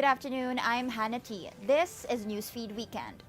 Good afternoon, I'm Hannah T. This is Newsfeed Weekend.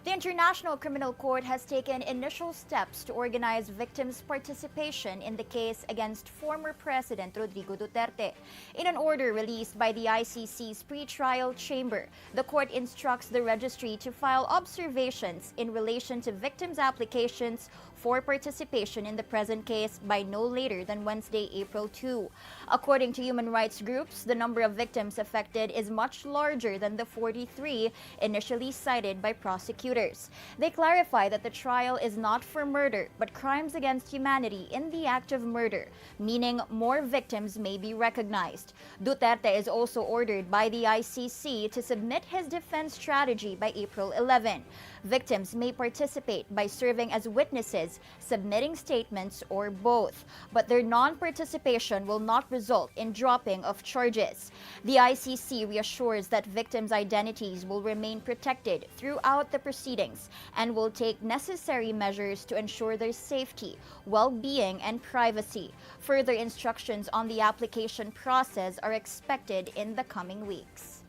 The International Criminal Court has taken initial steps to organize victims' participation in the case against former President Rodrigo Duterte. In an order released by the ICC's pretrial chamber, the court instructs the registry to file observations in relation to victims' applications for participation in the present case by no later than Wednesday, April 2. According to human rights groups, the number of victims affected is much larger than the 43 initially cited by prosecutors. They clarify that the trial is not for murder, but crimes against humanity in the act of murder, meaning more victims may be recognized. Duterte is also ordered by the ICC to submit his defense strategy by April 11. Victims may participate by serving as witnesses, submitting statements, or both, but their non-participation will not result in dropping of charges. The ICC reassures that victims' identities will remain protected throughout the proceedings and will take necessary measures to ensure their safety, well-being, and privacy. Further instructions on the application process are expected in the coming weeks.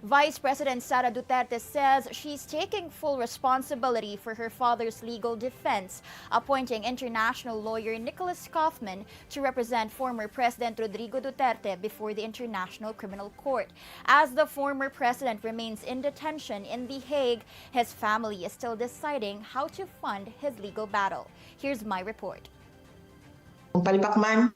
Vice President Sara Duterte says she's taking full responsibility for her father's legal defense, appointing international lawyer Nicholas Kaufman to represent former President Rodrigo Duterte before the International Criminal Court. As the former president remains in detention in The Hague, his family is still deciding how to fund his legal battle. Here's my report. Palpak man,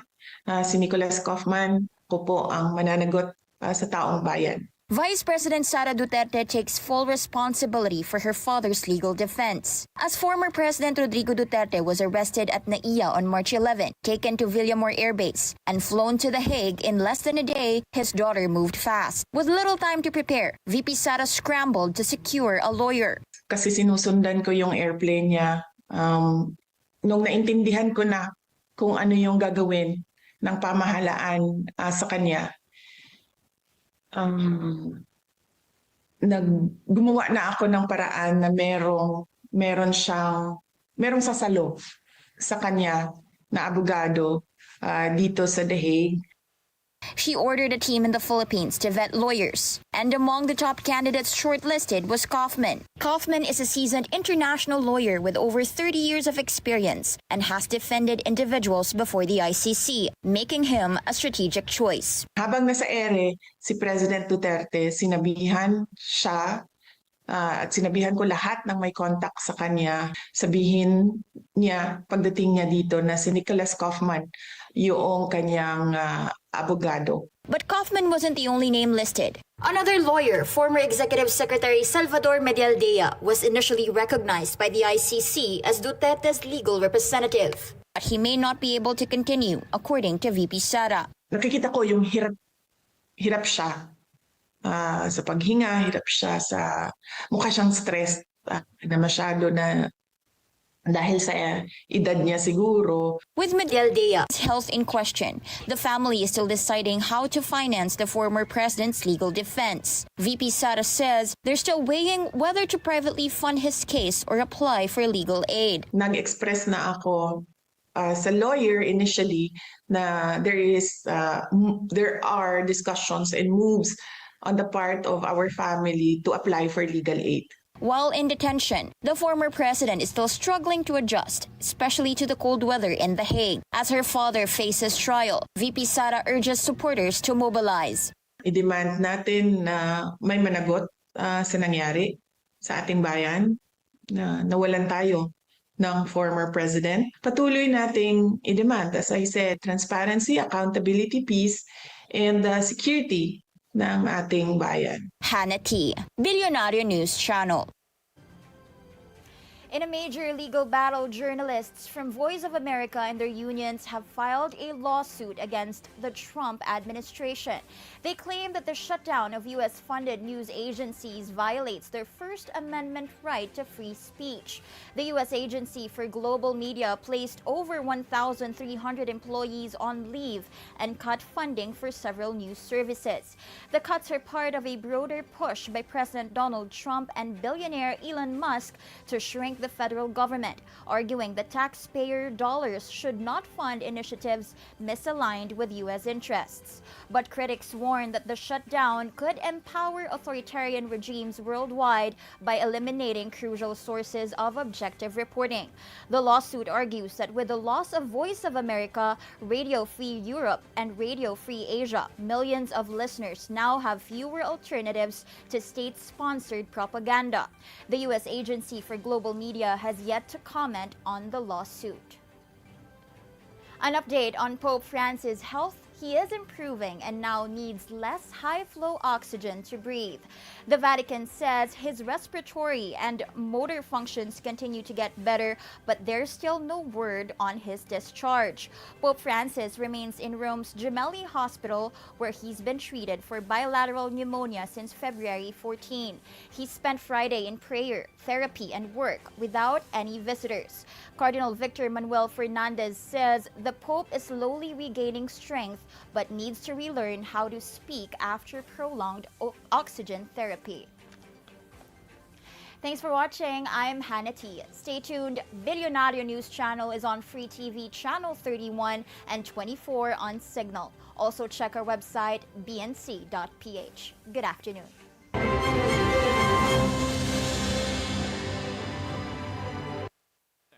si Nicholas Kaufman, ko po ang mananagot sa taong bayan. Vice President Sara Duterte takes full responsibility for her father's legal defense. As former President Rodrigo Duterte was arrested at Naiya on March 11, taken to Villamor Air Base, and flown to The Hague in less than a day, his daughter moved fast. With little time to prepare, VP Sara scrambled to secure a lawyer. Kasi sinusundan ko yung airplane niya. Nung naintindihan ko na kung ano yung gagawin ng pamahalaan sa kanya, gumawa na ako ng paraan na merong sasalo sa kanya na abogado dito sa The Hague. She ordered a team in the Philippines to vet lawyers, and among the top candidates shortlisted was Kaufman. Kaufman is a seasoned international lawyer with over 30 years of experience and has defended individuals before the ICC, making him a strategic choice. Habang nasa ere, si President Duterte, sinabihan siya at sinabihan ko lahat ng may contact sa kanya, sabihin niya pagdating niya dito na si Nicholas Kaufman yung kanyang abogado. But Kaufman wasn't the only name listed. Another lawyer, former Executive Secretary Salvador Medialdea, was initially recognized by the ICC as Duterte's legal representative. But he may not be able to continue, according to VP Sara. Nakikita ko yung hirap siya sa paghinga, hirap siya sa mukha siyang stressed na masyado na dahil sa edad niya siguro. With Medialdea's health in question, the family is still deciding how to finance the former president's legal defense. VP Sara says they're still weighing whether to privately fund his case or apply for legal aid. Nag-express na ako sa lawyer initially na there are discussions and moves on the part of our family to apply for legal aid. While in detention, the former president is still struggling to adjust, especially to the cold weather in The Hague. As her father faces trial, VP Sara urges supporters to mobilize. I-demand natin na may managot sa nangyari sa ating bayan, na nawalan tayo ng former president. Patuloy nating i-demand, as I said, transparency, accountability, peace, and security ng ating bayan. Hannah T., Billionario News Channel. In a major legal battle, journalists from Voice of America and their unions have filed a lawsuit against the Trump administration. They claim that the shutdown of U.S.-funded news agencies violates their First Amendment right to free speech. The U.S. Agency for Global Media placed over 1,300 employees on leave and cut funding for several news services. The cuts are part of a broader push by President Donald Trump and billionaire Elon Musk to shrink thank the federal government, arguing that taxpayer dollars should not fund initiatives misaligned with U.S. interests. But critics warn that the shutdown could empower authoritarian regimes worldwide by eliminating crucial sources of objective reporting. The lawsuit argues that with the loss of Voice of America, Radio Free Europe, and Radio Free Asia, millions of listeners now have fewer alternatives to state-sponsored propaganda. The U.S. Agency for Global Media has yet to comment on the lawsuit. An update on Pope Francis' health. He is improving and now needs less high-flow oxygen to breathe. The Vatican says his respiratory and motor functions continue to get better, but there's still no word on his discharge. Pope Francis remains in Rome's Gemelli Hospital, where he's been treated for bilateral pneumonia since February 14. He spent Friday in prayer, therapy, and work without any visitors. Cardinal Victor Manuel Fernandez says the Pope is slowly regaining strength but needs to relearn how to speak after prolonged oxygen therapy. Thanks for watching. I'm Hannah T. Stay tuned. Billionario News Channel is on Free TV Channel 31 and 24 on Cignal. Also check our website bnc.ph. Good afternoon.